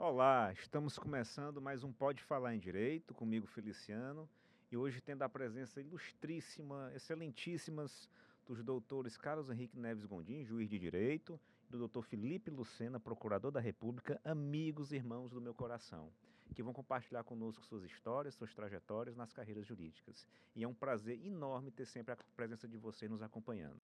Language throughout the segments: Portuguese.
Olá, estamos começando mais um Pode Falar em Direito, comigo Feliciano, e hoje tendo a presença ilustríssima, excelentíssimas dos doutores Carlos Henrique Neves Gondim, juiz de Direito, e do doutor Felipe Lucena, procurador da República, amigos e irmãos do meu coração, que vão compartilhar conosco suas histórias, suas trajetórias nas carreiras jurídicas. E é um prazer enorme ter sempre a presença de vocês nos acompanhando.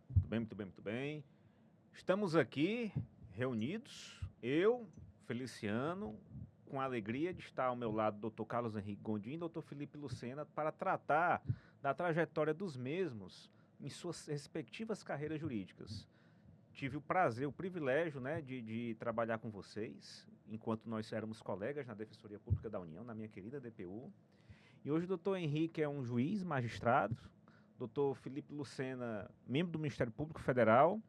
Muito bem, muito bem, muito bem. Estamos aqui reunidos, eu, Feliciano, com a alegria de estar ao meu lado o Dr. Carlos Henrique Gondim e o Dr. Felipe Lucena para tratar da trajetória dos mesmos em suas respectivas carreiras jurídicas. Tive o prazer, o privilégio, né, de trabalhar com vocês, enquanto nós éramos colegas na Defensoria Pública da União, na minha querida DPU. E hoje o doutor Henrique é um juiz, magistrado, doutor Felipe Lucena, membro do Ministério Público Federal,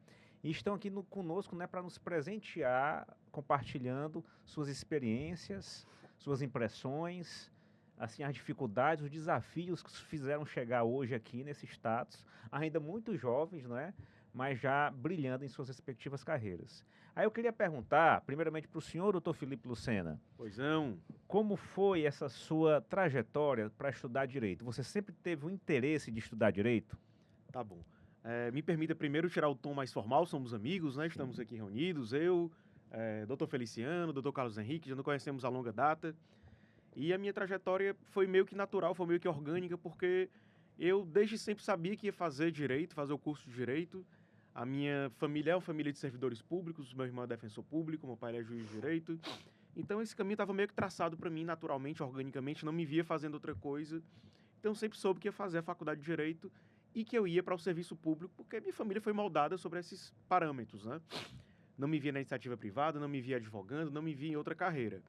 e estão aqui conosco, né, para nos presentear, compartilhando suas experiências, suas impressões, assim, as dificuldades, os desafios que os fizeram chegar hoje aqui nesse status, ainda muito jovens, não é? Mas já brilhando em suas respectivas carreiras. Aí eu queria perguntar, primeiramente para o senhor, doutor Felipe Lucena, Pois não. como foi essa sua trajetória para estudar direito? Você sempre teve um interesse de estudar direito? Tá bom. Me permita primeiro tirar o tom mais formal, somos amigos, né? Estamos aqui reunidos, eu, doutor Feliciano, doutor Carlos Henrique, já nos conhecemos há longa data. E a minha trajetória foi meio que natural, foi meio que orgânica, porque eu desde sempre sabia que ia fazer direito, fazer o curso de direito. A minha família é uma família de servidores públicos, meu irmão é defensor público, meu pai é juiz de direito. Então esse caminho estava meio que traçado para mim naturalmente, organicamente, não me via fazendo outra coisa. Então sempre soube que ia fazer a faculdade de direito e que eu ia para o serviço público, porque minha família foi moldada sobre esses parâmetros, né? Não me via na iniciativa privada, não me via advogando, não me via em outra carreira.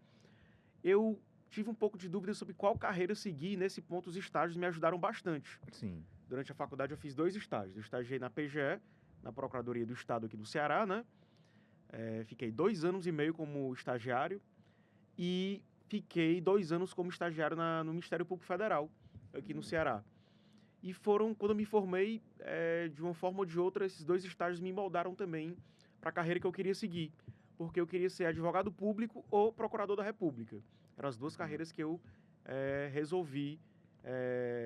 Eu tive um pouco de dúvida sobre qual carreira seguir, e nesse ponto os estágios me ajudaram bastante. Sim. Durante a faculdade eu fiz 2 estágios. Eu estagiei na PGE, na Procuradoria do Estado aqui do Ceará, né? Fiquei 2 anos e meio como estagiário e fiquei 2 anos como estagiário no Ministério Público Federal, aqui no Ceará. E quando eu me formei, de uma forma ou de outra, esses 2 estágios me moldaram também para a carreira que eu queria seguir. Porque eu queria ser advogado público ou procurador da República. Eram as 2 carreiras que eu resolvi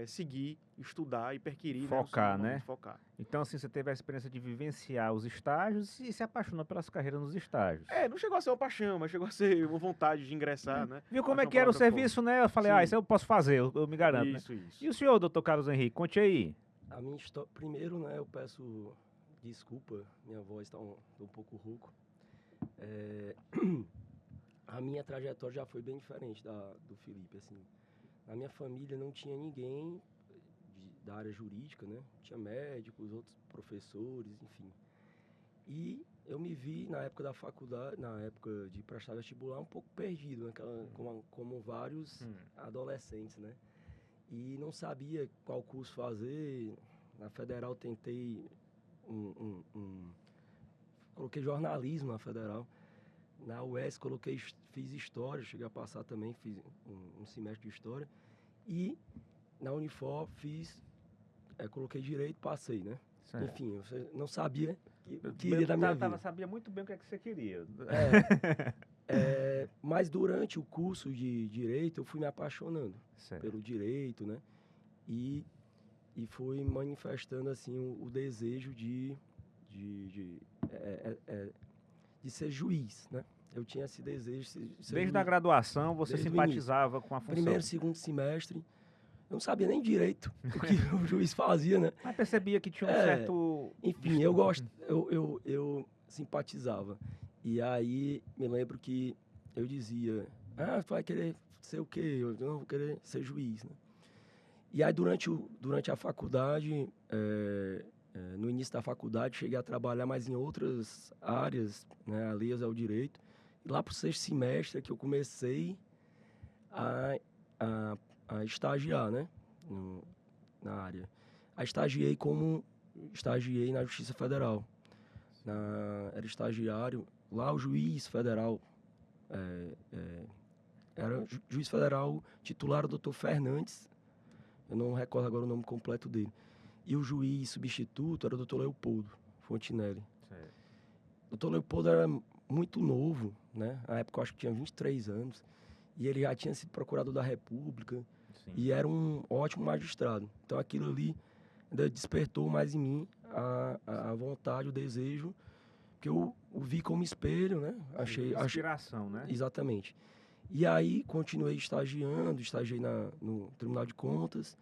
seguir, estudar e perquirir, Focar, né? focar. Então, assim, você teve a experiência de vivenciar os estágios e se apaixonou pelas carreiras nos estágios. Não chegou a ser uma paixão, mas chegou a ser uma vontade de ingressar, né? Viu como é Paixão que era o palavra serviço, forte. né? Eu falei, Sim. isso eu posso fazer, eu me garanto, né? Isso. E o senhor, doutor Carlos Henrique, conte aí. A minha história. Primeiro, né, eu peço desculpa, minha voz está um pouco rouco. A minha trajetória já foi bem diferente do Felipe, assim. Na minha família não tinha ninguém da área jurídica, né? Tinha médicos, outros professores, enfim. E eu me vi na época da faculdade, na época de prestar vestibular, um pouco perdido, né? Como vários adolescentes, né? E não sabia qual curso fazer. Na Federal tentei coloquei jornalismo na Federal. Na UES fiz história, cheguei a passar também, fiz um semestre de história. E na Unifor coloquei direito, passei, né? Certo. Enfim, eu não sabia o que iria da minha vida. Sabia muito bem o que é que você queria. Mas durante o curso de direito, eu fui me apaixonando pelo direito, né? E fui manifestando, assim, o desejo de ser juiz, né? Eu tinha esse desejo de ser Desde juiz. a graduação, você Desde o simpatizava com a função. Primeiro, segundo semestre, eu não sabia nem direito o que o juiz fazia, né? Mas percebia que tinha um certo... Enfim, eu gosto, eu simpatizava. E aí, me lembro que eu dizia, tu vai querer ser o quê? Eu não vou querer ser juiz, né? E aí, durante a faculdade, no início da faculdade, cheguei a trabalhar mais em outras áreas, né, alheias ao direito. E lá para o 6º semestre que eu comecei a estagiar, né, na área. Estagiei na Justiça Federal. era estagiário. Lá o juiz federal, era juiz federal titular o doutor Fernandes, eu não recordo agora o nome completo dele. E o juiz substituto era o doutor Leopoldo Fontinelli. Certo. O doutor Leopoldo era muito novo, né? Na época eu acho que tinha 23 anos. E ele já tinha sido procurador da República. Sim. E era um ótimo magistrado. Então aquilo ali ainda despertou mais em mim a vontade, o desejo, que eu o vi como espelho, né? Sim, inspiração, né? Exatamente. E aí continuei estagiando, estagiei no Tribunal de Contas,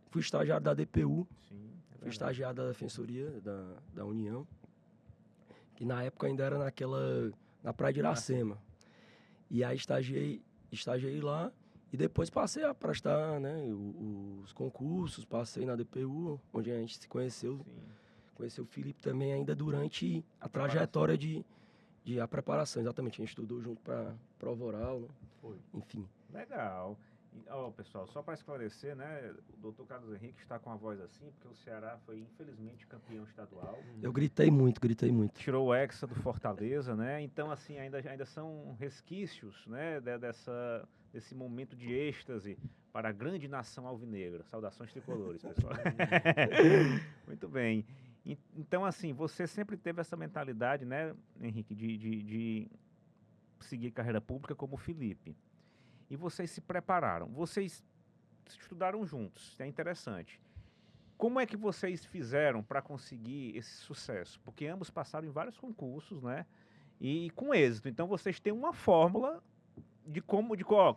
fui estagiário da DPU, Sim, fui estagiário da Defensoria da União, que na época ainda era na Praia de Iracema. E aí estagiei lá e depois passei a prestar, né, os concursos, passei na DPU, onde a gente se conheceu. Sim. Conheci o Felipe também ainda durante a trajetória a preparação, exatamente. A gente estudou junto para prova oral, né? Foi. Enfim. Legal. Ó, pessoal, só para esclarecer, né? O doutor Carlos Henrique está com a voz assim, porque o Ceará foi, infelizmente, campeão estadual. Eu gritei muito. Tirou o Hexa do Fortaleza, né? Então, assim, ainda são resquícios, né? Desse momento de êxtase para a grande nação alvinegra. Saudações tricolores, pessoal. Muito bem. Então, assim, você sempre teve essa mentalidade, né, Henrique, de seguir carreira pública como o Felipe. E vocês se prepararam. Vocês estudaram juntos. É interessante. Como é que vocês fizeram para conseguir esse sucesso? Porque ambos passaram em vários concursos, né? E com êxito. Então, vocês têm uma fórmula de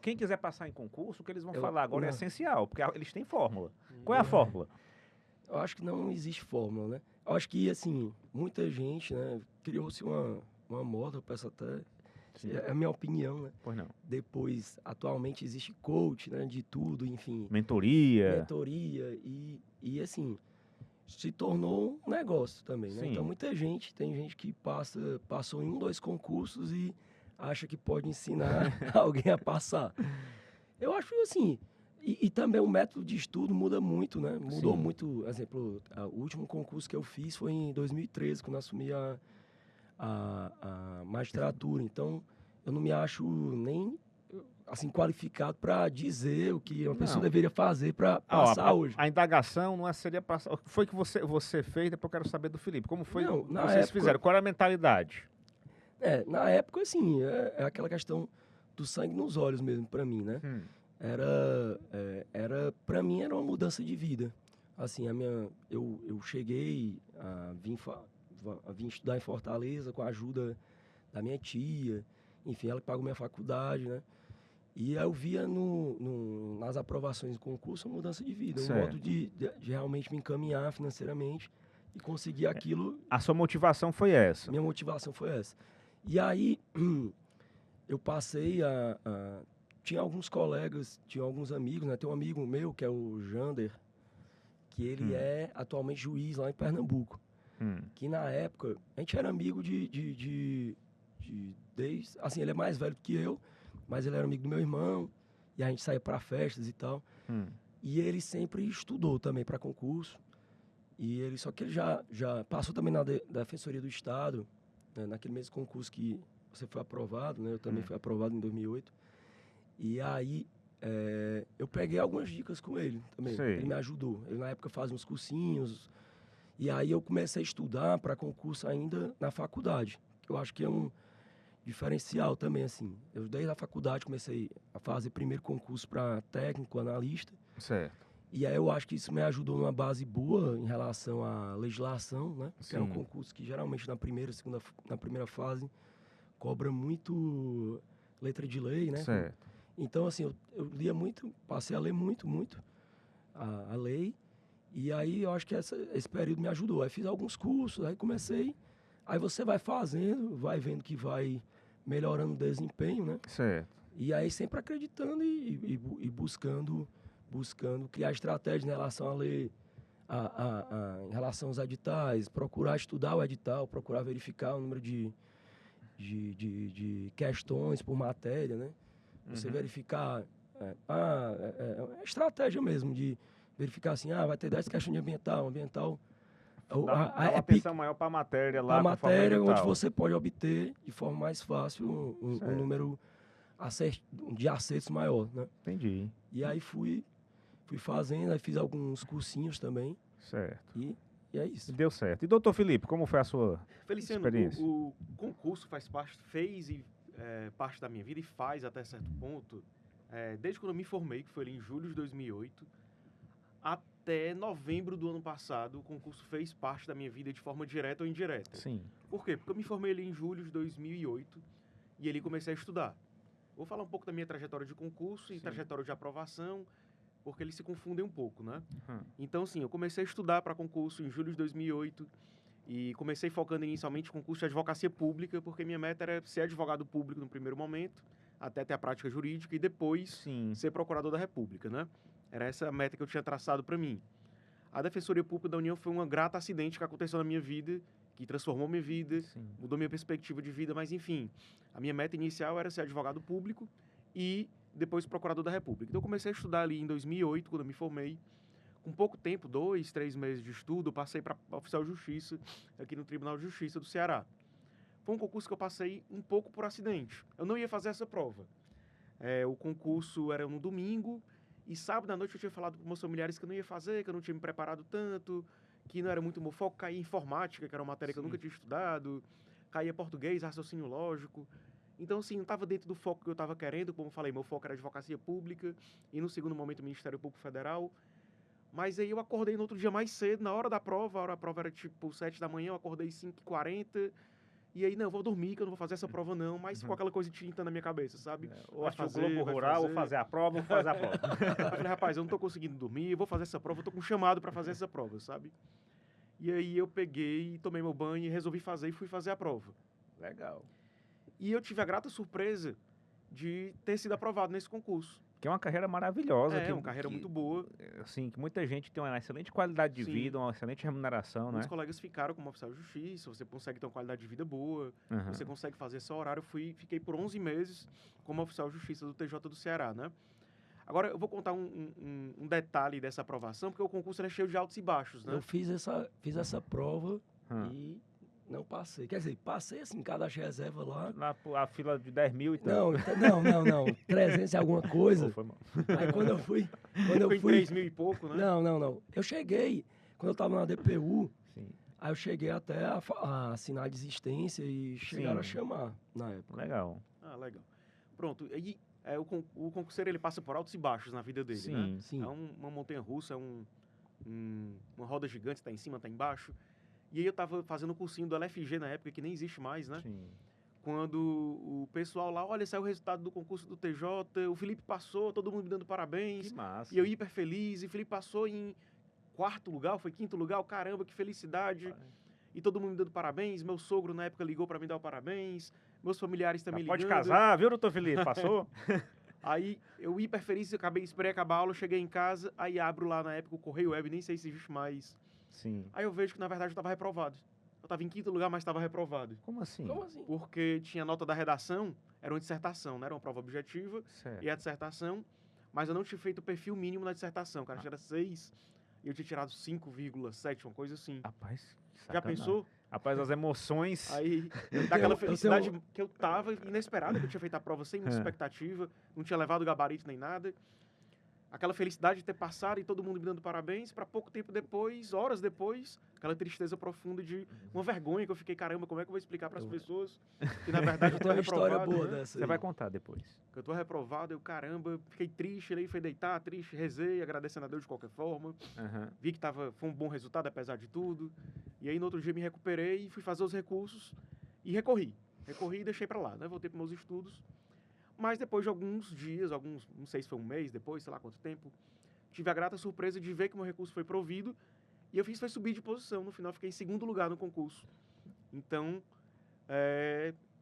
quem quiser passar em concurso, o que eles vão falar agora é essencial, porque eles têm fórmula. Qual é a fórmula? Eu acho que não existe fórmula, né? Eu acho que, assim, muita gente, né, criou-se uma moda, eu peço até, é a minha opinião, né? Pois não. Depois, atualmente, existe coach, né, de tudo, enfim. Mentoria, e assim, se tornou um negócio também, né? Sim. Então, tem gente que passou em 2 concursos e acha que pode ensinar alguém a passar. Eu acho assim, e também o método de estudo muda muito, né? Mudou Sim. muito. Exemplo, o último concurso que eu fiz foi em 2013, quando eu assumi a magistratura. Então, eu não me acho nem assim qualificado para dizer o que uma pessoa deveria fazer para passar hoje. A indagação não seria passar. O que foi que você fez? Depois eu quero saber do Felipe. Como foi que vocês fizeram? Qual era a mentalidade? Na época, assim, é aquela questão do sangue nos olhos mesmo, para mim, né? Para mim, era uma mudança de vida. Assim, eu cheguei a vir estudar em Fortaleza com a ajuda da minha tia, enfim, ela que pagou minha faculdade, né? E eu via nas aprovações do concurso uma mudança de vida, um modo de realmente me encaminhar financeiramente e conseguir aquilo. A sua motivação foi essa? Minha motivação foi essa. E aí, eu passei tinha alguns colegas, tinha alguns amigos, né? Tem um amigo meu, que é o Jander, que ele é atualmente juiz lá em Pernambuco. Que na época, a gente era amigo assim, ele é mais velho que eu, mas ele era amigo do meu irmão, e a gente saía para festas e tal. E ele sempre estudou também para concurso. Só que ele já passou também na Defensoria do Estado, né, naquele mesmo concurso que você foi aprovado, né? Eu também fui aprovado em 2008. E aí, eu peguei algumas dicas com ele também. Sim. Ele me ajudou. Ele, na época, fazia uns cursinhos. E aí, eu comecei a estudar para concurso ainda na faculdade. Eu acho que é um diferencial também, assim. Eu, desde a faculdade, comecei a fazer primeiro concurso para técnico, analista. Certo. E aí, eu acho que isso me ajudou numa base boa em relação à legislação, né? Que é um concurso que, geralmente, na primeira fase, cobra muito letra de lei, né? Certo. Então, assim, eu lia muito, passei a ler muito a lei. E aí, eu acho que esse período me ajudou. Aí, fiz alguns cursos, aí comecei. Aí, você vai fazendo, vai vendo que vai melhorando o desempenho, né? Certo. E aí, sempre acreditando e buscando criar estratégias em relação a ler, em relação aos editais, procurar estudar o edital, procurar verificar o número de questões por matéria, né? Você verificar, é estratégia mesmo de verificar assim, vai ter 10 questões de ambiental Dá uma é atenção maior para a matéria lá. a com a forma matéria onde edital. você pode obter de forma mais fácil um Certo. número de acertos maior, né? Entendi. E aí fui fazendo, aí fiz alguns cursinhos também Certo. e é isso. Deu certo. E doutor Felipe, como foi a sua Feliciano, experiência? o concurso fez parte da minha vida e faz até certo ponto, desde quando eu me formei, que foi ali em julho de 2008, até novembro do ano passado, o concurso fez parte da minha vida de forma direta ou indireta. Sim. Por quê? Porque eu me formei ali em julho de 2008 e ali comecei a estudar. Vou falar um pouco da minha trajetória de concurso e Sim. trajetória de aprovação, porque eles se confundem um pouco, né? Hum. Então, sim, eu comecei a estudar para concurso em julho de 2008 e comecei focando inicialmente em concurso de advocacia pública, porque minha meta era ser advogado público no primeiro momento, até ter a prática jurídica e depois Sim. ser procurador da República, né? Era essa a meta que eu tinha traçado para mim. A Defensoria Pública da União foi um grato acidente que aconteceu na minha vida, que transformou minha vida, Sim. mudou minha perspectiva de vida, mas enfim, a minha meta inicial era ser advogado público e depois procurador da República. Então eu comecei a estudar ali em 2008, quando eu me formei. Com pouco tempo, 2, 3 meses de estudo, eu passei para oficial de justiça aqui no Tribunal de Justiça do Ceará. Foi um concurso que eu passei um pouco por acidente. Eu não ia fazer essa prova. O concurso era no domingo e sábado à noite eu tinha falado para meus familiares que eu não ia fazer, que eu não tinha me preparado tanto, que não era muito meu foco, caía informática, que era uma matéria que eu nunca tinha estudado, caía português, raciocínio lógico. Então, assim, não estava dentro do foco que eu estava querendo. Como eu falei, meu foco era advocacia pública e, no segundo momento, o Ministério Público Federal. Mas aí eu acordei no outro dia mais cedo, na hora da prova. A hora da prova era tipo 7 da manhã, eu acordei 5h40. E aí, não, eu vou dormir, que eu não vou fazer essa prova não. Mas com aquela coisa tinta na minha cabeça, sabe? Ou assistir o Globo Rural, ou fazer a prova, ou fazer a prova. Eu falei, rapaz, eu não tô conseguindo dormir, eu vou fazer essa prova, eu tô com um chamado para fazer essa prova, sabe? E aí eu peguei, tomei meu banho e resolvi fazer e fui fazer a prova. Legal. E eu tive a grata surpresa de ter sido aprovado nesse concurso. Que é uma carreira maravilhosa. Uma carreira muito boa. Assim, que muita gente tem uma excelente qualidade de Sim. vida, uma excelente remuneração, né? Muitos colegas ficaram como oficial de justiça, você consegue ter uma qualidade de vida boa, Uhum. você consegue fazer seu horário. Fiquei por 11 meses como oficial de justiça do TJ do Ceará, né? Agora, eu vou contar um detalhe dessa aprovação, porque o concurso é cheio de altos e baixos, né? Eu fiz essa prova Hum. e não passei. Quer dizer, passei assim, cadastro de reserva lá. A fila de 10 mil e tal. Não. 300 e alguma coisa. Oh, foi mal. Aí quando eu fui... Ficou em 3 mil e pouco, né? Não. Eu cheguei, quando eu tava na DPU, Sim. aí eu cheguei até a assinar a desistência e chegaram a Sim. chamar na época. Legal. Ah, legal. Pronto, aí o concurseiro ele passa por altos e baixos na vida dele, né? Sim. Sim. É uma montanha-russa, uma roda gigante, tá em cima, tá embaixo. E aí eu tava fazendo o cursinho do LFG na época, que nem existe mais, né? Sim. Quando o pessoal lá, olha, saiu o resultado do concurso do TJ, o Felipe passou, todo mundo me dando parabéns. Que massa. E eu hiper feliz, e o Felipe passou em 4º lugar, foi 5º lugar, caramba, que felicidade. E todo mundo me dando parabéns, meu sogro na época ligou pra me dar o parabéns, meus familiares também ligando. Pode casar, viu, doutor Felipe? Passou? Aí eu hiper feliz, esperei acabar a aula, cheguei em casa, aí abro lá na época o Correio Web, nem sei se existe mais. Sim. Aí eu vejo que na verdade eu tava reprovado. Eu tava em 5º lugar, mas tava reprovado. Como assim? Como assim? Porque tinha nota da redação, era uma dissertação, né? Era uma prova objetiva, Certo. e a dissertação, mas eu não tinha feito o perfil mínimo na dissertação, cara, era 6, e eu tinha tirado 5,7, uma coisa assim. Rapaz, que Já sacanagem. pensou? Rapaz, as emoções... Aí, daquela eu felicidade que eu tava, inesperada, que eu tinha feito a prova sem muita É. expectativa, não tinha levado gabarito nem nada. Aquela felicidade de ter passado e todo mundo me dando parabéns, para pouco tempo depois, horas depois, aquela tristeza profunda de uma vergonha que eu fiquei, caramba, como é que eu vou explicar para as pessoas que na verdade eu Eu tô tenho uma história reprovado, boa né? dessa Você aí. vai contar depois. Que eu tô reprovado, eu, caramba, fiquei triste, aí fui deitar, triste, rezei, agradecendo a Deus de qualquer forma. Aham. Vi que foi um bom resultado, apesar de tudo. E aí, no outro dia, me recuperei e fui fazer os recursos e recorri. Recorri e deixei pra lá, né? Voltei para meus estudos. Mas depois de alguns dias, não sei se foi um mês depois, sei lá quanto tempo, tive a grata surpresa de ver que meu recurso foi provido e eu fiz foi subir de posição. No final, fiquei em 2º lugar no concurso. Então,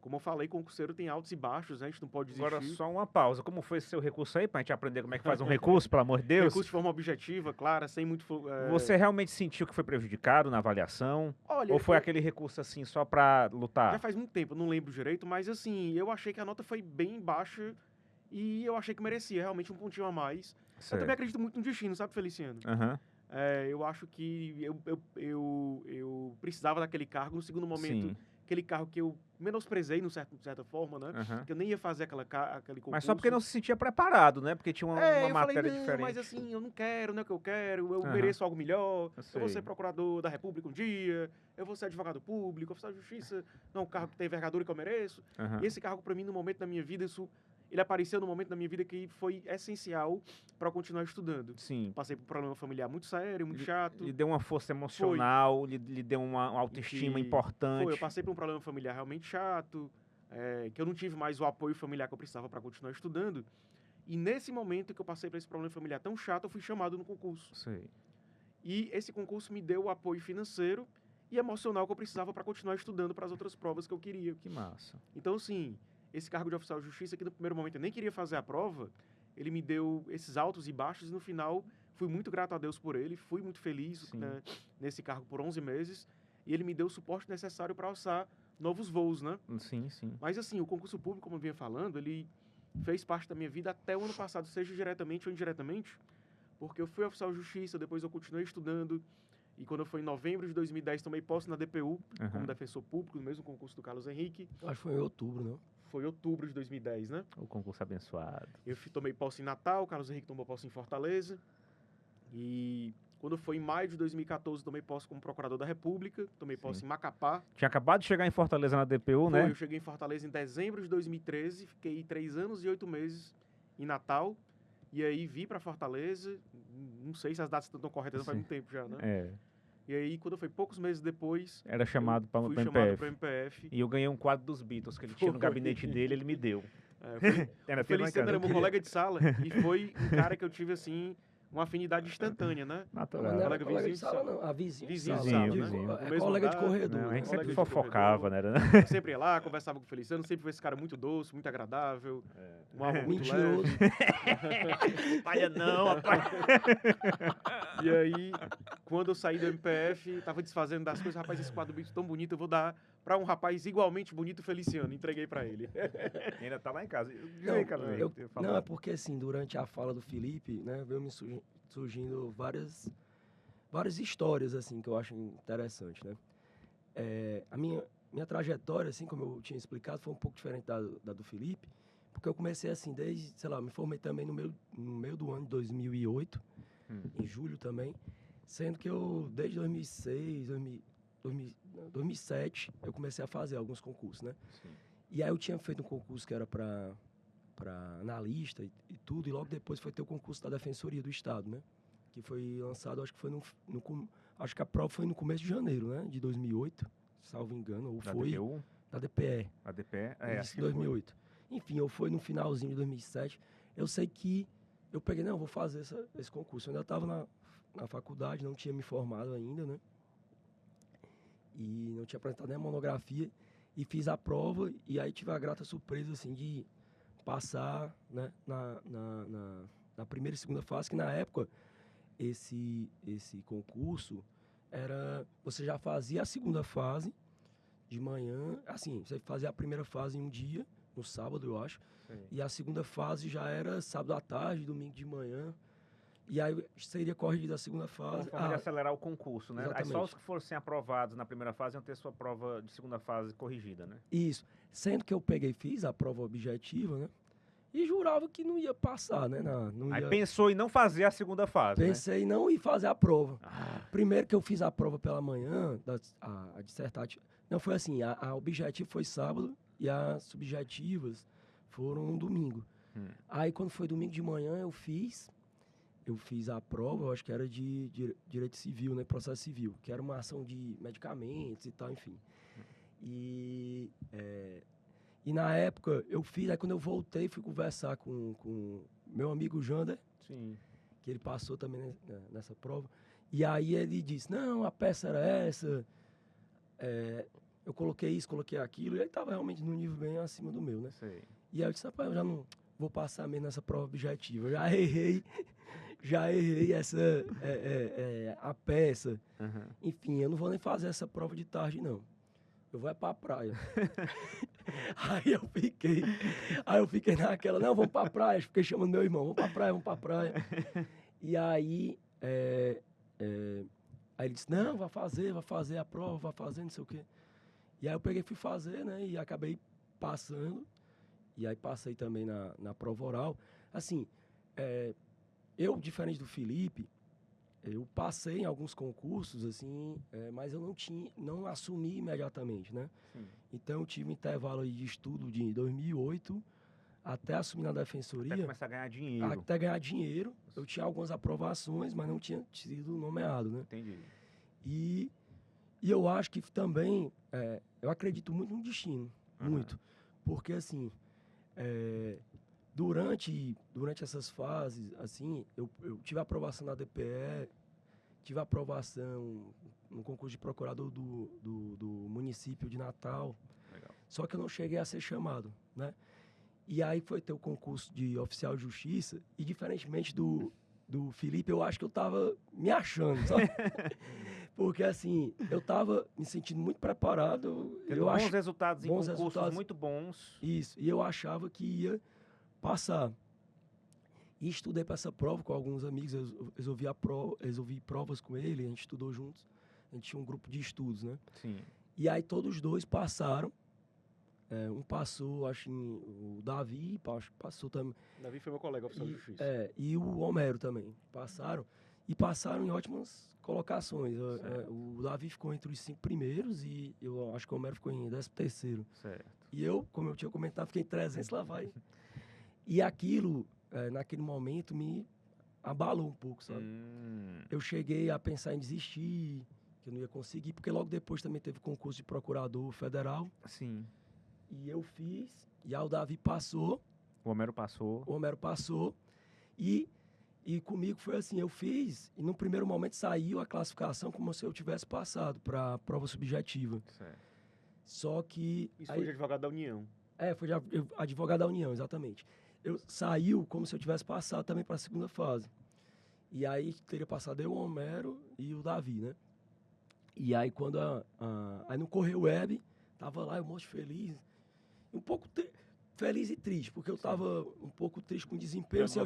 como eu falei, concurseiro tem altos e baixos, né? A gente não pode desistir. Agora, só uma pausa. Como foi esse seu recurso aí, pra gente aprender como é que faz um recurso, pelo amor de Deus? Recurso de forma objetiva, clara, sem muito... Você realmente sentiu que foi prejudicado na avaliação? Olha, Ou foi aquele recurso assim só pra lutar? Já faz muito tempo, eu não lembro direito, mas assim, eu achei que a nota foi bem baixa e eu achei que merecia realmente um pontinho a mais. Eu Certo. também acredito muito no destino, sabe, Feliciano? Aham. eu acho que eu precisava daquele cargo. No segundo momento, Sim. aquele cargo que eu menosprezei, de certa forma, né? Aham. Que eu nem ia fazer aquele concurso. Mas só porque não se sentia preparado, né? Porque tinha uma eu falei, matéria não, diferente. mas assim, eu não quero, não é o que eu quero, eu Aham. mereço algo melhor, Eu eu vou sei. ser procurador da República um dia, eu vou ser advogado público, oficial de justiça, não é um cargo que tem envergadura que eu mereço. Aham. E esse cargo, para mim, no momento da minha vida, ele apareceu no momento da minha vida que foi essencial para eu continuar estudando. Sim. Passei por um problema familiar muito sério, muito chato. Lhe deu uma força emocional, lhe deu uma autoestima importante. Eu passei por um problema familiar realmente chato, que eu não tive mais o apoio familiar que eu precisava para continuar estudando. E nesse momento que eu passei por esse problema familiar tão chato, eu fui chamado no concurso. Sei. E esse concurso me deu o apoio financeiro e emocional que eu precisava para continuar estudando para as outras provas que eu queria. Que massa. Então, assim, esse cargo de oficial de justiça, que no primeiro momento eu nem queria fazer a prova, ele me deu esses altos e baixos e no final fui muito grato a Deus por ele, fui muito feliz, né, nesse cargo por 11 meses e ele me deu o suporte necessário para alçar novos voos, né? Sim, sim. Mas assim, o concurso público, como eu vinha falando, ele fez parte da minha vida até o ano passado, seja diretamente ou indiretamente, porque eu fui oficial de justiça, depois eu continuei estudando, e quando eu fui em novembro de 2010, tomei posse na DPU, como defensor público, no mesmo concurso do Carlos Henrique. Acho que foi em outubro, não? Foi em outubro de 2010, né? O concurso abençoado. Eu tomei posse em Natal, o Carlos Henrique tomou posse em Fortaleza, e quando foi em maio de 2014, tomei posse como procurador da República, tomei posse em Macapá. Tinha acabado de chegar em Fortaleza na DPU, né? Eu cheguei em Fortaleza em dezembro de 2013, fiquei 3 anos e 8 meses em Natal, e aí vi para Fortaleza, não sei se as datas estão corretas, faz muito tempo já, né? É. E aí, quando foi poucos meses depois... Era chamado para o fui chamado MPF. para o MPF. E eu ganhei um quadro dos Beatles que ele tinha no gabinete dele, ele me deu. O Feliciano era meu colega de sala e foi um cara que eu tive, assim, uma afinidade instantânea, né? Natural. Não era colega de sala, não. A vizinho de sala. Vizinho. É colega de corredor. Não, a gente sempre fofocava, né? Sempre ia lá, conversava com o Feliciano, sempre foi esse cara muito doce, muito agradável, um amor muito mentiroso. leve. Palha não, rapaz. E aí, quando eu saí do MPF, tava desfazendo das coisas, rapaz, esse quadro tão bonito, eu vou dar pra um rapaz igualmente bonito, Feliciano. Entreguei pra ele. Ainda tá lá em casa. Não, é porque assim, durante a fala do Felipe, né, veio me surgindo várias histórias, assim, que eu acho interessante, né? A minha trajetória, assim, como eu tinha explicado, foi um pouco diferente da do Felipe, porque eu comecei assim, desde, sei lá, me formei também no meio do ano de 2008, em julho também, sendo que eu, desde 2006, 2007, eu comecei a fazer alguns concursos, né? Sim. E aí eu tinha feito um concurso que era para analista e tudo, e logo depois foi ter o concurso da Defensoria do Estado, né? Que foi lançado, acho que foi acho que a prova foi no começo de janeiro, né? De 2008, salvo engano, ou Da foi... DPU? Da DPE. A DPE? Acho que 2008. Enfim, ou foi no finalzinho de 2007. Eu sei que eu peguei, não, vou fazer esse concurso. Eu ainda estava na faculdade, não tinha me formado ainda, né? E não tinha apresentado nem a monografia. E fiz a prova, e aí tive a grata surpresa, assim, de passar, né, na primeira e segunda fase, que na época, esse concurso você já fazia a segunda fase de manhã, assim, você fazia a primeira fase em um dia, no sábado, eu acho, e a segunda fase já era sábado à tarde, domingo de manhã, e aí seria corrigida a segunda fase. Uma forma de acelerar o concurso, né? Exatamente. Aí só os que fossem aprovados na primeira fase iam ter sua prova de segunda fase corrigida, né? Isso. Sendo que eu fiz a prova objetiva, né? E jurava que não ia passar, né? Aí pensou em não fazer a segunda fase, Pensei em não ir fazer a prova. Primeiro que eu fiz a prova pela manhã, a dissertativa. Não, foi assim, a objetiva foi sábado e as subjetivas foram no domingo. Aí quando foi domingo de manhã eu fiz a prova, eu acho que era de direito civil, né? Processo civil, que era uma ação de medicamentos e tal, enfim. E na época eu fiz, aí quando eu voltei, fui conversar com meu amigo Jander, Sim. que ele passou também nessa prova, e aí ele disse, não, a peça era essa, eu coloquei isso, coloquei aquilo, e ele estava realmente num nível bem acima do meu, né? Sei. E aí eu disse, rapaz, eu já não vou passar mesmo nessa prova objetiva, eu já errei a peça, enfim, eu não vou nem fazer essa prova de tarde, não. Eu vou pra praia. Aí eu fiquei naquela, não, vamos pra praia. Fiquei chamando meu irmão, vamos pra praia. E aí, Aí ele disse, não, vai fazer a prova, vai fazer, não sei o quê. E aí eu peguei e fui fazer, né? E acabei passando. E aí passei também na prova oral. Assim, eu, diferente do Felipe, eu passei em alguns concursos, assim, mas eu não assumi imediatamente, né? Sim. Então eu tive um intervalo aí de estudo de 2008 até assumir na Até defensoria, começar a ganhar dinheiro. até ganhar dinheiro. Eu tinha algumas aprovações, mas não tinha sido nomeado, né? Entendi. E eu acho que também, eu acredito muito no destino, muito. Porque, assim, durante essas fases, assim, eu tive aprovação na DPE, tive aprovação no concurso de procurador do município de Natal. Legal. Só que eu não cheguei a ser chamado, né? E aí foi ter o concurso de oficial de justiça, e diferentemente do Felipe, eu acho que eu tava me achando, sabe? Porque, assim, eu tava me sentindo muito preparado. Tendo bons resultados em concursos resultados. muito bons. Isso, e eu achava que ia passar. E estudei para essa prova com alguns amigos, eu resolvi provas com ele, a gente estudou juntos. A gente tinha um grupo de estudos, né? Sim. E aí todos os dois passaram. Um passou, acho, o Davi, acho que passou também. Davi foi meu colega oficial de justiça. E o Homero também. Passaram. E passaram em ótimas colocações. O Davi ficou entre os 5 primeiros e eu acho que o Homero ficou em 13º. Certo. E eu, como eu tinha comentado, fiquei em 300, lá vai. E aquilo, naquele momento, me abalou um pouco, sabe? Eu cheguei a pensar em desistir, que eu não ia conseguir, porque logo depois também teve concurso de procurador federal. Sim. E eu fiz, e aí o Davi passou. O Homero passou. O Homero passou. E comigo foi assim, eu fiz, e no primeiro momento saiu a classificação como se eu tivesse passado para a prova subjetiva. Certo. Só que... Isso foi de advogado da União. Foi de advogado da União, exatamente. Saiu como se eu tivesse passado também para a segunda fase. E aí teria passado eu, o Homero e o Davi, né? E aí quando aí no Correio Web, tava lá eu muito feliz, um pouco feliz e triste, porque eu tava um pouco triste com o desempenho. Assim,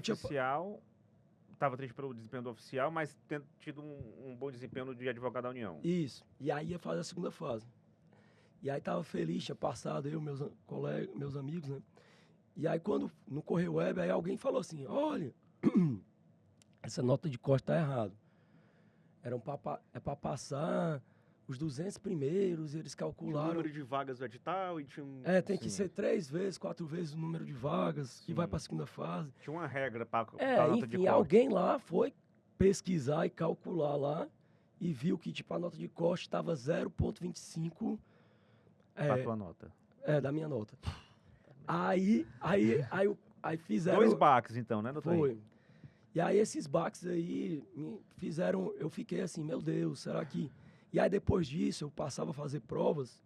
Estava triste pelo desempenho do oficial, mas tendo tido um bom desempenho de advogado da União. Isso. E aí ia fazer a segunda fase. E aí tava feliz, tinha passado eu, meus colegas, meus amigos, né? E aí quando no Correio Web, aí alguém falou assim, olha, essa nota de corte tá errado. É para passar os 200 primeiros, e eles calcularam... Tinha o número de vagas do edital e tinha um... tem que ser 3 vezes, 4 vezes o número de vagas, que vai para a segunda fase. Tinha uma regra para a nota de corte. Alguém lá foi pesquisar e calcular lá e viu que tipo, a nota de corte estava 0,25... Para tua nota. Da minha nota. Aí fizeram... 2 baques, então, né, doutor? Foi. E aí esses baques aí me fizeram... Eu fiquei assim, meu Deus, será que... E aí depois disso eu passava a fazer provas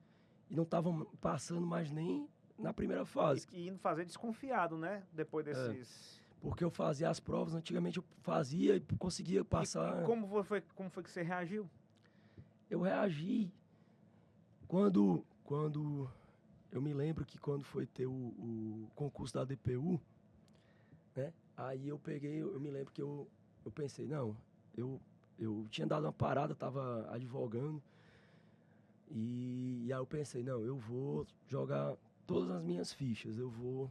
e não estava passando mais nem na primeira fase. E indo fazer desconfiado, né? Depois desses... Porque eu fazia as provas, antigamente eu fazia e conseguia passar... E como foi que você reagiu? Eu reagi quando eu me lembro que quando foi ter o concurso da DPU, né? Aí eu me lembro que eu pensei, não, eu tinha dado uma parada, estava advogando, e aí eu pensei, não, eu vou jogar todas as minhas fichas, eu vou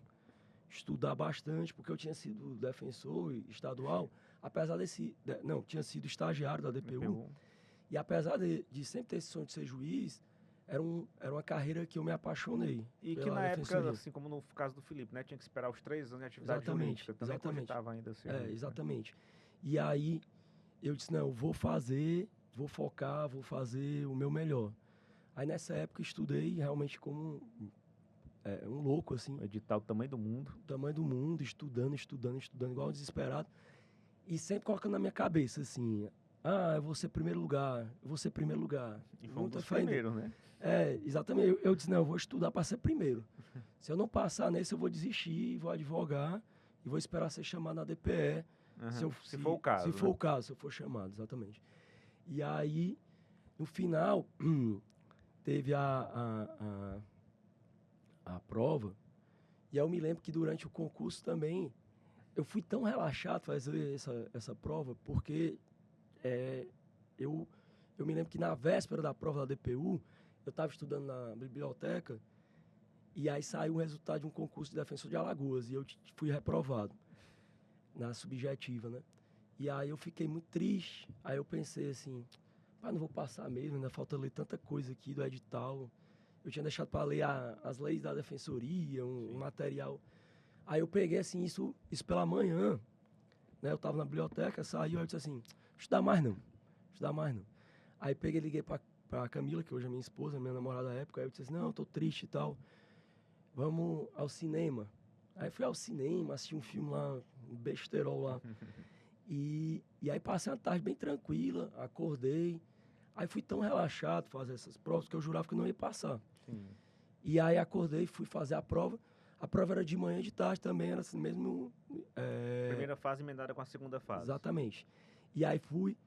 estudar bastante, porque eu tinha sido defensor estadual, apesar tinha sido estagiário da DPU. E apesar de sempre ter esse sonho de ser juiz, era uma carreira que eu me apaixonei. E que na época, assim como no caso do Felipe, né, tinha que esperar os 3 anos de atividade jurídica. Também cogitava ainda ser juiz, exatamente. Né? E aí eu disse, não, eu vou fazer, vou focar, vou fazer o meu melhor. Aí nessa época eu estudei realmente como um louco, assim. O edital do tamanho do mundo. Tamanho do mundo, estudando, igual um desesperado. E sempre colocando na minha cabeça, assim, eu vou ser primeiro lugar, E foi um dos primeiros, né? Exatamente. Eu disse, não, eu vou estudar para ser primeiro. Se eu não passar nesse, eu vou desistir, vou advogar e vou esperar ser chamado na DPE. Se for o caso. Se for o caso, se eu for chamado, exatamente. E aí, no final, teve a prova. E aí eu me lembro que durante o concurso também, eu fui tão relaxado fazer essa prova, porque eu me lembro que na véspera da prova da DPU, eu estava estudando na biblioteca e aí saiu o resultado de um concurso de defensor de Alagoas e eu fui reprovado na subjetiva, né? E aí eu fiquei muito triste. Aí eu pensei assim, não vou passar mesmo, ainda falta ler tanta coisa aqui do edital. Eu tinha deixado para ler as leis da defensoria, um material. Aí eu peguei assim, isso pela manhã, né? Eu estava na biblioteca, saiu, eu disse assim, estudar mais não. Aí peguei, liguei para Camila, que hoje é minha esposa, minha namorada da época, aí eu disse assim, não, eu tô triste e tal, vamos ao cinema. Aí fui ao cinema, assisti um filme lá, um besterol lá. E aí passei uma tarde bem tranquila, acordei. Aí fui tão relaxado fazer essas provas que eu jurava que eu não ia passar. Sim. E aí acordei, fui fazer a prova. A prova era de manhã e de tarde também, era assim mesmo. Primeira fase emendada com a segunda fase. Exatamente. E aí fui.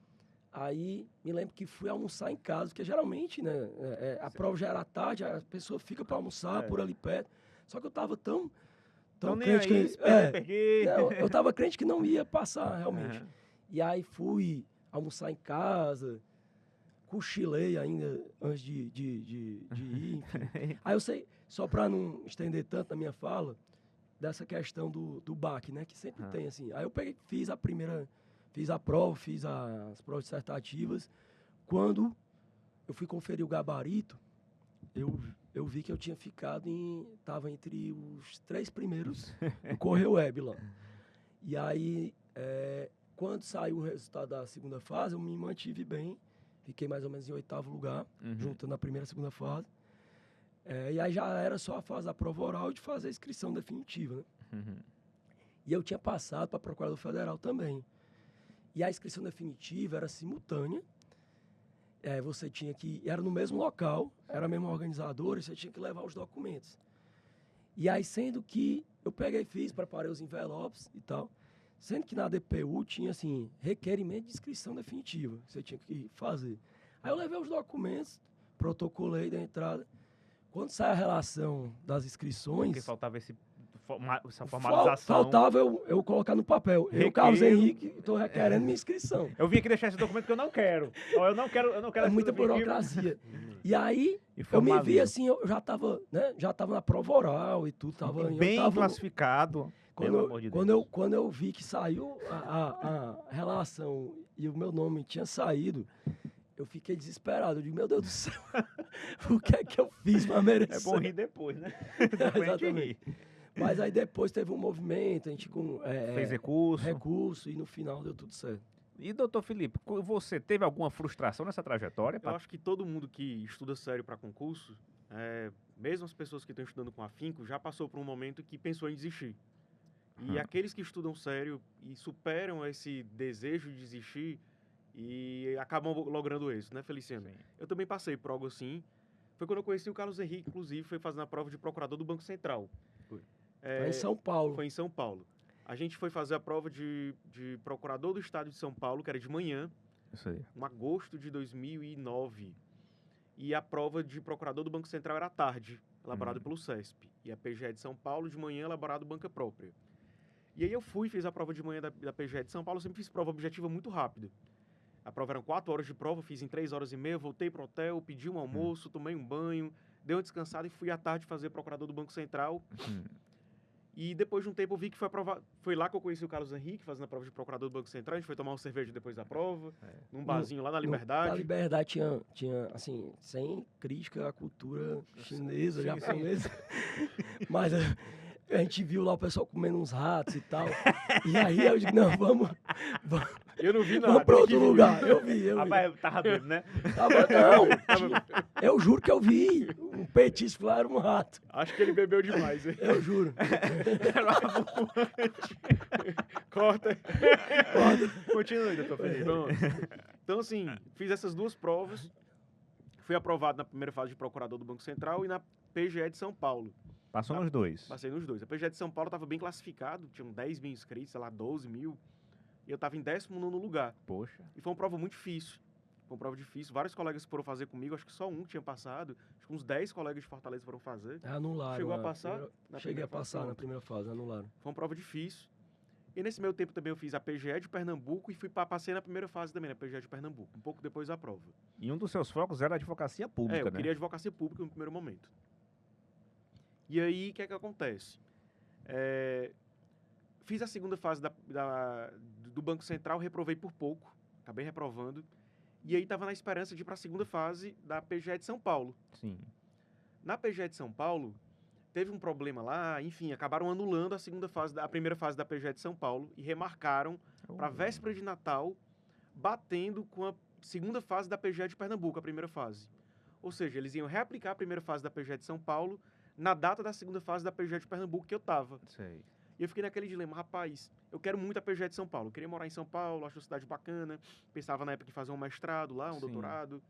Aí me lembro que fui almoçar em casa, porque geralmente, né, a prova já era tarde, a pessoa fica para almoçar por ali perto. Só que eu tava tão crente peguei. Não, eu tava crente que não ia passar, realmente. Uhum. E aí fui almoçar em casa, cochilei ainda antes de ir, enfim. Aí eu sei, só para não estender tanto na minha fala, dessa questão do BAC, né, que sempre tem, assim. Aí eu peguei, fiz a prova, fiz as provas dissertativas. Quando eu fui conferir o gabarito, eu vi que eu tinha tava entre os 3 primeiros do Correio Web lá. E aí, quando saiu o resultado da segunda fase, eu me mantive bem, fiquei mais ou menos em 8º lugar, juntando a primeira e a segunda fase. E aí já era só a fase da prova oral e de fazer a inscrição definitiva, né? E eu tinha passado para Procurador Federal também. E a inscrição definitiva era simultânea. Você tinha que... Era no mesmo local, era a mesma organizadora, e você tinha que levar os documentos. E aí, sendo que eu peguei e fiz, preparei os envelopes e tal, sendo que na DPU tinha, assim, requerimento de inscrição definitiva, que você tinha que fazer. Aí eu levei os documentos, protocolei da entrada. Quando sai a relação das inscrições... Porque faltava essa formalização. Faltava eu colocar no papel. Eu, Carlos Henrique, estou requerendo minha inscrição. Eu vim aqui deixar esse documento que eu não quero. Eu não quero É muita burocracia. E aí, eu me vi assim, eu já estava na prova oral e tudo. Bem classificado. Quando eu vi que saiu a relação e o meu nome tinha saído, eu fiquei desesperado. Eu digo, meu Deus do céu, o que é que eu fiz para merecer? É bom rir depois, né? Exatamente. Mas aí depois teve um movimento, a gente fez recurso e no final deu tudo certo. E, doutor Felipe, você teve alguma frustração nessa trajetória? Eu acho que todo mundo que estuda sério para concurso, mesmo as pessoas que estão estudando com afinco, já passou por um momento que pensou em desistir. E aqueles que estudam sério e superam esse desejo de desistir e acabam logrando êxito, né, Feliciano? Sim. Eu também passei por algo assim. Foi quando eu conheci o Carlos Henrique, inclusive, foi fazendo a prova de procurador do Banco Central. Foi em São Paulo. Foi em São Paulo. A gente foi fazer a prova de procurador do estado de São Paulo, que era de manhã, Isso aí. em agosto de 2009. E a prova de procurador do Banco Central era à tarde, elaborado pelo CESP. E a PGE de São Paulo, de manhã, elaborado banca própria. E aí eu fiz a prova de manhã da PGE de São Paulo, eu sempre fiz prova objetiva muito rápida. A prova eram 4 horas de prova, fiz em 3 horas e meia, voltei pro hotel, pedi um almoço, tomei um banho, dei uma descansada e fui à tarde fazer procurador do Banco Central. E depois de um tempo eu vi que foi lá que eu conheci o Carlos Henrique, fazendo a prova de procurador do Banco Central. A gente foi tomar uma cerveja depois da prova, num barzinho lá na Liberdade. Na Liberdade tinha, assim, sem crítica à cultura chinesa, japonesa. Mas a gente viu lá o pessoal comendo uns ratos e tal. E aí eu digo, não, vamos eu não vi nada. Vamos para outro lugar. Eu vi. Rapaz, tava doido, né? Eu juro que eu vi. Um petisco lá era um rato. Acho que ele bebeu demais, hein? Eu juro. Corta. Continue, doutor Felipe. Então, assim, fiz essas 2 provas. Fui aprovado na primeira fase de procurador do Banco Central e na PGE de São Paulo. Passou nos 2. Passei nos 2. A PGE de São Paulo estava bem classificado, tinham 10 mil inscritos, sei lá, 12 mil. E eu estava em 19º lugar. Poxa. E foi uma prova muito difícil. Foi uma prova difícil. Vários colegas foram fazer comigo, acho que só um tinha passado. Acho que uns 10 colegas de Fortaleza foram fazer. Anularam. Chegou a passar? Cheguei a passar na primeira fase, anularam. Foi uma prova difícil. E nesse meio tempo também eu fiz a PGE de Pernambuco e passei na primeira fase também, na PGE de Pernambuco, um pouco depois da prova. E um dos seus focos era a advocacia pública, eu né? queria advocacia pública no primeiro momento. E aí, o que é que acontece? Fiz a segunda fase do Banco Central, reprovei por pouco, acabei reprovando. E aí estava na esperança de ir para a segunda fase da PGE de São Paulo. Sim. Na PGE de São Paulo, teve um problema lá, enfim, acabaram anulando a primeira fase da PGE de São Paulo e remarcaram para a véspera de Natal, batendo com a segunda fase da PGE de Pernambuco, a primeira fase. Ou seja, eles iam reaplicar a primeira fase da PGE de São Paulo na data da segunda fase da PGE de Pernambuco que eu estava. Sei. E eu fiquei naquele dilema, rapaz, eu quero muito a PGE de São Paulo, eu queria morar em São Paulo, acho a cidade bacana, pensava na época em fazer um mestrado lá, Sim. doutorado.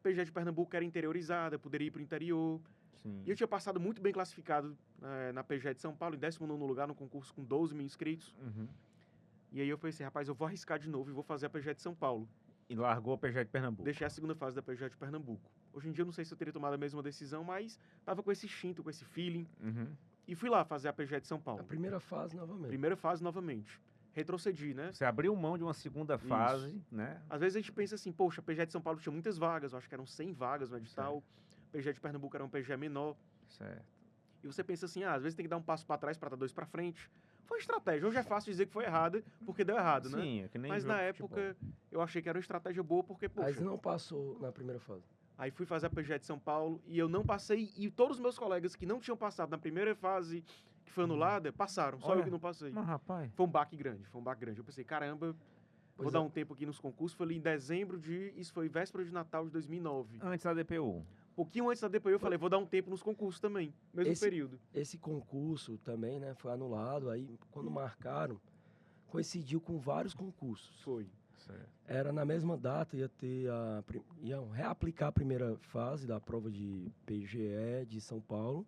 PGE de Pernambuco era interiorizada, poderia ir para o interior. Sim. E eu tinha passado muito bem classificado na PGE de São Paulo, em 19º lugar no concurso com 12 mil inscritos. Uhum. E aí eu pensei, rapaz, eu vou arriscar de novo e vou fazer a PGE de São Paulo. E largou a PGE de Pernambuco. Deixei a segunda fase da PGE de Pernambuco. Hoje em dia eu não sei se eu teria tomado a mesma decisão, mas tava com esse instinto, com esse feeling. Uhum. E fui lá fazer a PGE de São Paulo. A primeira fase novamente. Primeira fase novamente. Retrocedi, né? Você abriu mão de uma segunda fase, né? Às vezes a gente pensa assim, poxa, a PGE de São Paulo tinha muitas vagas, eu acho que eram 100 vagas no edital. PGE de Pernambuco era um PGE menor. Certo. E você pensa assim, às vezes tem que dar um passo para trás para dar 2 para frente. Foi estratégia. Hoje é fácil dizer que foi errada, porque deu errado, né? Sim, é que nem Mas jogo na de época futebol. eu achei que era uma estratégia boa, porque, poxa, Mas não passou na primeira fase. aí fui fazer a PGE de São Paulo e eu não passei, e todos os meus colegas que não tinham passado na primeira fase, que foi anulada, passaram. Só Olha, eu que não passei. Mas, rapaz, Foi um baque grande, foi um baque grande. Eu pensei, caramba, vou Pois dar é. um tempo aqui nos concursos. Foi ali em dezembro isso foi véspera de Natal de 2009. antes da DPU. Pouquinho antes da DPU eu falei, vou dar um tempo nos concursos também, mesmo período. Esse concurso também, né, foi anulado. Aí, quando marcaram, coincidiu com vários concursos. Foi. Certo. Era na mesma data, iam reaplicar a primeira fase da prova de PGE de São Paulo.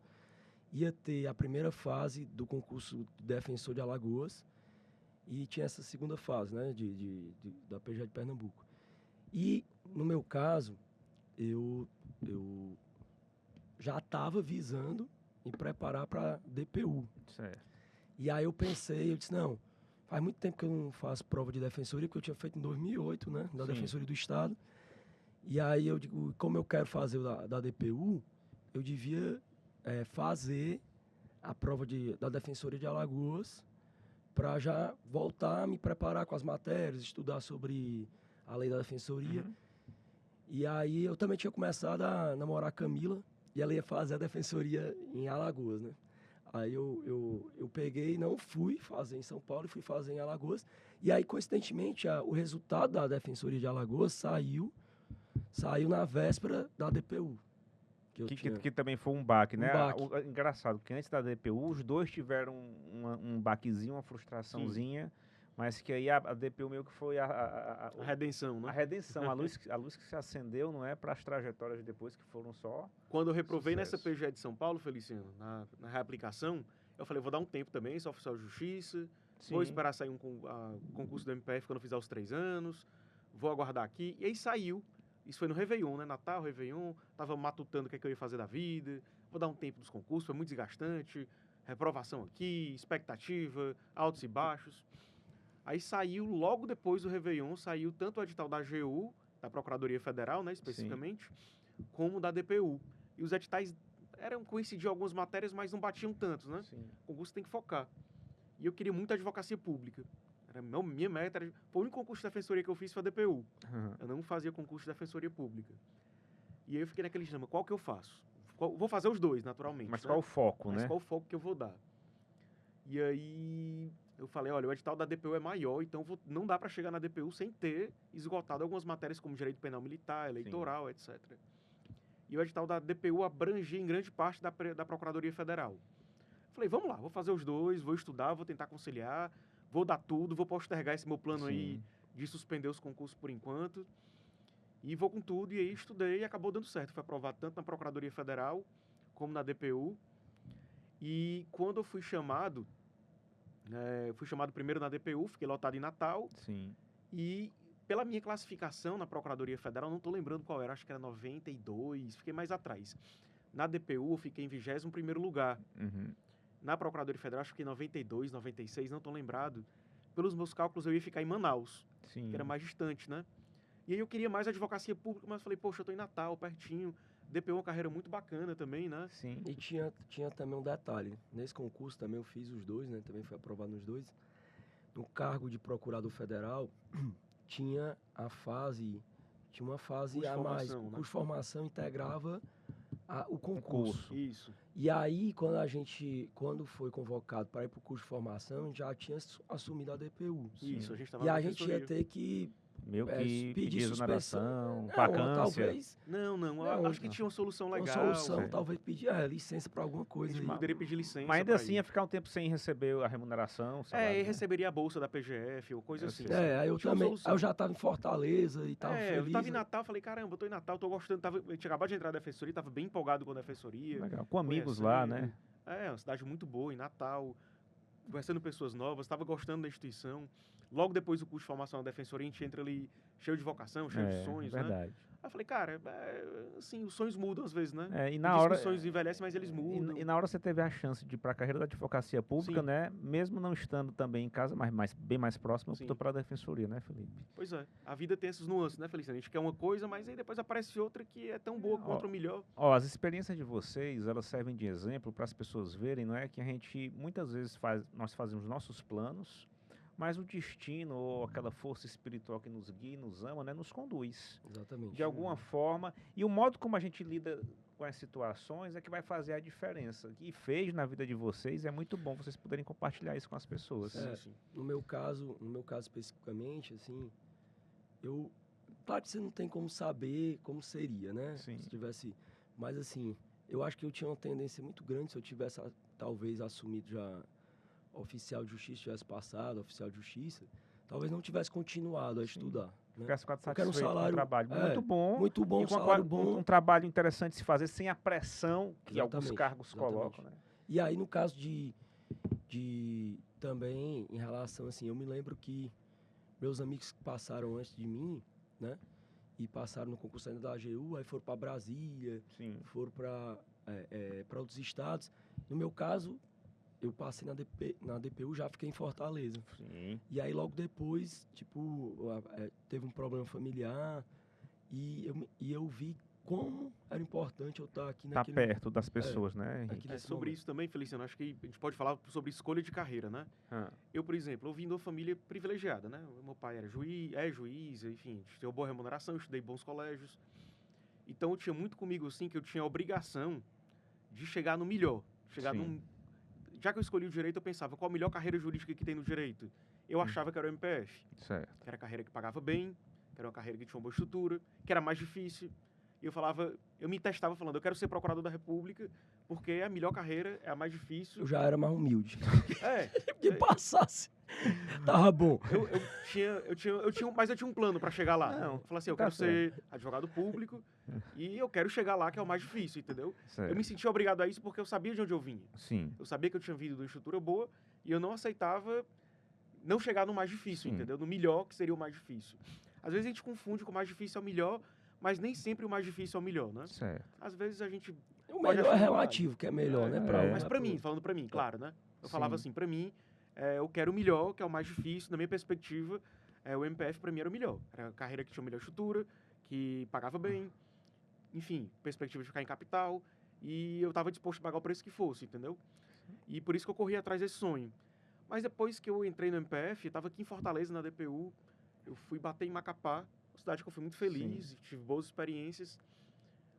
Ia ter a primeira fase do concurso de defensor de Alagoas. E tinha essa segunda fase, né, da PGE de Pernambuco. E, no meu caso, eu já estava visando em preparar para DPU. Certo. E aí eu disse, não, faz muito tempo que eu não faço prova de defensoria, porque eu tinha feito em 2008, né, da Sim. Defensoria do Estado. E aí eu digo, como eu quero fazer o da DPU, eu devia fazer a prova da Defensoria de Alagoas para já voltar a me preparar com as matérias, estudar sobre a lei da defensoria. Uhum. E aí eu também tinha começado a namorar a Camila e ela ia fazer a defensoria em Alagoas, né? Aí eu peguei, não fui fazer em São Paulo, fui fazer em Alagoas. E aí, coincidentemente, o resultado da defensoria de Alagoas saiu na véspera da DPU. Que também foi um baque, né? baque. Engraçado, que antes da DPU, os dois tiveram um baquezinho, uma frustraçãozinha, mas que aí a DPU meio que foi A redenção, né? a redenção, a luz que se acendeu, não é? Para as trajetórias depois que foram só. Quando eu reprovei Sucesso. nessa PGE de São Paulo, Feliciano, na reaplicação, eu falei, vou dar um tempo também, sou oficial de justiça, vou esperar sair um concurso do MPF quando eu fizer os 3 anos, vou aguardar aqui. E aí saiu. Isso foi no Réveillon, né? Natal, Réveillon, tava matutando o que eu ia fazer da vida, vou dar um tempo dos concursos, foi muito desgastante, reprovação aqui, expectativa, altos e baixos. Aí saiu, logo depois do Réveillon, saiu tanto o edital da AGU, da Procuradoria Federal, né, especificamente, como da DPU. E os editais coincidiam algumas matérias, mas não batiam tantos, né? Sim. O concurso tem que focar. E eu queria muito a advocacia pública. Minha meta foi o único concurso de defensoria que eu fiz foi a DPU. Uhum. Eu não fazia concurso de defensoria pública. E aí eu fiquei naquele dilema, qual que eu faço? Vou fazer os dois, naturalmente. Mas né? qual o foco, Mas né? qual o foco que eu vou dar? E aí eu falei, olha, o edital da DPU é maior, então não dá para chegar na DPU sem ter esgotado algumas matérias como direito penal militar, eleitoral, etc. E o edital da DPU abrangia em grande parte da Procuradoria Federal. Falei, vamos lá, vou fazer os dois, vou estudar, vou tentar conciliar, vou dar tudo, vou postergar esse meu plano aí de suspender os concursos por enquanto. E vou com tudo, e aí estudei e acabou dando certo. Foi aprovado tanto na Procuradoria Federal como na DPU. E quando eu fui chamado primeiro na DPU, fiquei lotado em Natal. Sim. E pela minha classificação na Procuradoria Federal, não estou lembrando qual era, acho que era 92, fiquei mais atrás. Na DPU eu fiquei em 21º lugar. Uhum. na Procuradoria Federal, acho que em 92, 96, não tô lembrado. Pelos meus cálculos, eu ia ficar em Manaus, Sim. que era mais distante, né? E aí eu queria mais advocacia pública, mas falei, poxa, eu tô em Natal, pertinho. DPU é uma carreira muito bacana também, né? Sim. E tinha também um detalhe. Nesse concurso também eu fiz os dois, né? Também fui aprovado nos dois. No cargo de procurador federal, tinha uma fase Curso de a mais. formação, O né? curso de formação integrava o concurso. Curso. Isso. E aí, quando foi convocado para ir para o curso de formação, a gente já tinha assumido a DPU. Isso, a gente tava E na a gente ia defensoria. ter que Meio que pedir pedir suspensão. exoneração, Não, vacância. talvez Não, acho que tinha uma solução uma legal. solução, certo. talvez pedir licença para alguma A coisa gente aí. poderia pedir licença. Mas ainda pra assim ir. ia ficar um tempo sem receber a remuneração. o salário, E né? receberia a bolsa da PGF ou coisa Eu assim. sei. Aí eu Tinha uma também. solução. Aí eu já estava em Fortaleza e estava feliz. Eu tava em né? Natal, falei, caramba, eu tô em Natal, tô gostando. Eu tinha acabado de entrar na defensoria, tava bem empolgado com a defensoria. Legal. Com amigos lá, né? É, uma cidade muito boa, em Natal, conversando com pessoas novas, estava gostando da instituição. Logo depois do curso de formação na defensoria, a gente entra ali cheio de vocação, cheio de sonhos, né? Verdade. Aí eu falei, cara, assim, os sonhos mudam às vezes, né? É, e Eu na disse hora que os sonhos envelhecem, mas eles mudam. E na hora você teve a chance de ir para a carreira da advocacia pública, Sim. né? Mesmo não estando também em casa, mas bem mais próximo, Sim. optou para a defensoria, né, Felipe? Pois é, a vida tem essas nuances, né, Feliciano? A gente quer uma coisa, mas aí depois aparece outra que é tão boa quanto ou melhor. Ó, as experiências de vocês, elas servem de exemplo para as pessoas verem, não é que a gente muitas vezes nós fazemos nossos planos, mas o destino ou aquela força espiritual que nos guia, e nos ama, né, nos conduz Exatamente. de alguma forma, e o modo como a gente lida com as situações é que vai fazer a diferença. E fez na vida de vocês, é muito bom vocês poderem compartilhar isso com as pessoas. Sim. No meu caso especificamente, assim, claro que você não tem como saber como seria, né? Sim. Se tivesse, mas assim, eu acho que eu tinha uma tendência muito grande se eu tivesse talvez assumido já oficial de justiça, tivesse passado, oficial de justiça, talvez não tivesse continuado a estudar. Né? Ficasse Eu quero um satisfeito com o salário trabalho. Muito bom. Muito bom, E com salário bom. um trabalho interessante de se fazer, sem a pressão que alguns Exatamente, cargos exatamente. colocam, né? E aí, no caso de também, em relação, assim, eu me lembro que meus amigos que passaram antes de mim, né? E passaram no concurso ainda da AGU, aí foram para Brasília, Sim. foram para outros estados. No meu caso, eu passei na DPU, já fiquei em Fortaleza. Sim. E aí, logo depois, tipo, teve um problema familiar e eu vi como era importante eu estar aqui Tá naquele... perto das pessoas, né, Henrique? aqui nesse Sobre momento. isso também, Feliciano, acho que a gente pode falar sobre escolha de carreira, né? Ah, Eu, por exemplo, eu vim de uma família privilegiada, né? Meu pai era juiz, enfim, tinha boa remuneração, eu estudei em bons colégios. Então, eu tinha muito comigo, assim, que eu tinha a obrigação de chegar no melhor. Sim. Já que eu escolhi o direito, eu pensava, qual a melhor carreira jurídica que tem no direito? Eu achava que era o MPF, certo. que era a carreira que pagava bem, que era uma carreira que tinha uma boa estrutura, que era mais difícil. E eu me testava falando, eu quero ser procurador da República, porque a melhor carreira é a mais difícil. Eu já era mais humilde. É, Que passasse. Tava bom. mas eu tinha um plano para chegar lá. Não, Eu falei assim, eu tá quero ser advogado público e eu quero chegar lá, que é o mais difícil, entendeu? Certo. Eu me sentia obrigado a isso porque eu sabia de onde eu vinha. Sim. Eu sabia que eu tinha vindo de uma estrutura boa e eu não aceitava não chegar no mais difícil, Sim. entendeu? No melhor, que seria o mais difícil. Às vezes a gente confunde que o mais difícil é o melhor, mas nem sempre o mais difícil é o melhor, né? Certo. Às vezes a gente... O pode melhor é achar relativo, que é melhor, né? É. Mas pra mim, falando pra mim, claro, né? Eu falava Sim. assim, pra mim, eu quero o melhor, que é o mais difícil. Na minha perspectiva, o MPF pra mim era o melhor. Era a carreira que tinha a melhor estrutura, que pagava bem, enfim, perspectiva de ficar em capital. E eu tava disposto a pagar o preço que fosse, entendeu? E por isso que eu corri atrás desse sonho. Mas depois que eu entrei no MPF, eu tava aqui em Fortaleza, na DPU, eu fui bater em Macapá, uma cidade que eu fui muito feliz, tive boas experiências.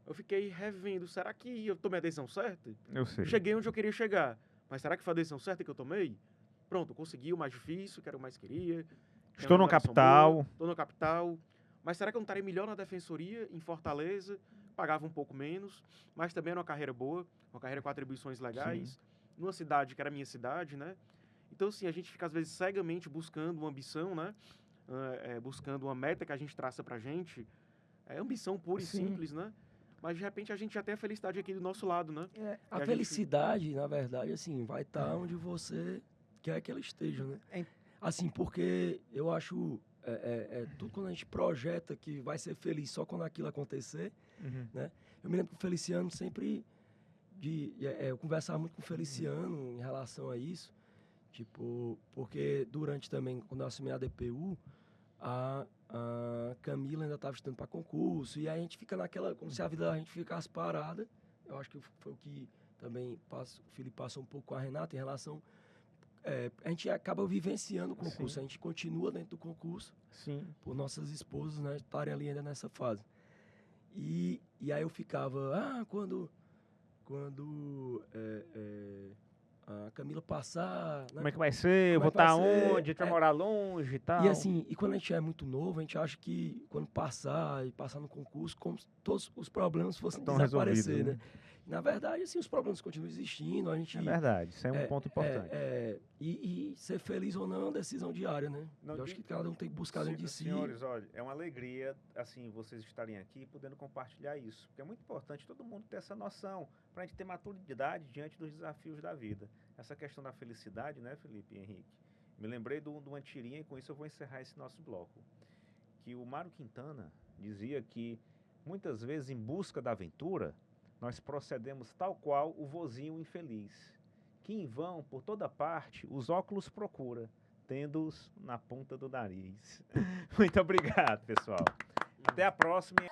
Eu fiquei revendo, será que eu tomei a decisão certa? Eu sei. Cheguei onde eu queria chegar, mas será que foi a decisão certa que eu tomei? Pronto, eu consegui o mais difícil, que era o mais queria. Estou no capital. Estou no capital. Mas será que eu não estaria melhor na defensoria, em Fortaleza? Pagava um pouco menos, mas também era uma carreira boa, uma carreira com atribuições legais, numa cidade que era a minha cidade, né? Então, assim, a gente fica, às vezes, cegamente buscando uma ambição, né? Buscando uma meta que a gente traça pra gente. É ambição pura e Sim. simples, né? Mas, de repente, a gente já tem a felicidade aqui do nosso lado, né? A gente- felicidade, na verdade, assim, vai estar onde você quer que ela esteja, né? É. Assim, porque eu acho... tudo quando a gente projeta que vai ser feliz só quando aquilo acontecer. Uhum. Eu me lembro que o Feliciano sempre eu conversava muito com o Feliciano em relação a isso, tipo, porque durante também, quando eu assumi a DPU, a Camila ainda estava estudando para concurso, e aí a gente fica naquela, como se a vida da gente ficasse parada. Eu acho que foi o que também o Felipe passou um pouco com a Renata em relação. A gente acaba vivenciando o concurso, Sim. a gente continua dentro do concurso, Sim. por nossas esposas, né, estarem ali ainda nessa fase. E aí eu ficava, quando a Camila passar, né, Como é que vai ser? Eu como vou é que vai estar ser? onde? A gente vai morar longe e tal. E assim, e quando a gente é muito novo, a gente acha que quando passar no concurso, como se todos os problemas fossem Estão desaparecer, resolvidos, né? Na verdade, assim, os problemas continuam existindo, a gente... É verdade, isso é um ponto importante. E ser feliz ou não é uma decisão diária, né? Eu acho que cada um tem que buscar dentro de si. Senhores, olha, é uma alegria, assim, vocês estarem aqui podendo compartilhar isso, porque é muito importante todo mundo ter essa noção, para a gente ter maturidade diante dos desafios da vida. Essa questão da felicidade, né, Felipe e Henrique? Me lembrei de uma tirinha, e com isso eu vou encerrar esse nosso bloco, que o Mário Quintana dizia que, muitas vezes, em busca da aventura, nós procedemos tal qual o vozinho infeliz, que em vão, por toda parte, os óculos procura, tendo-os na ponta do nariz. Muito obrigado, pessoal. Até a próxima.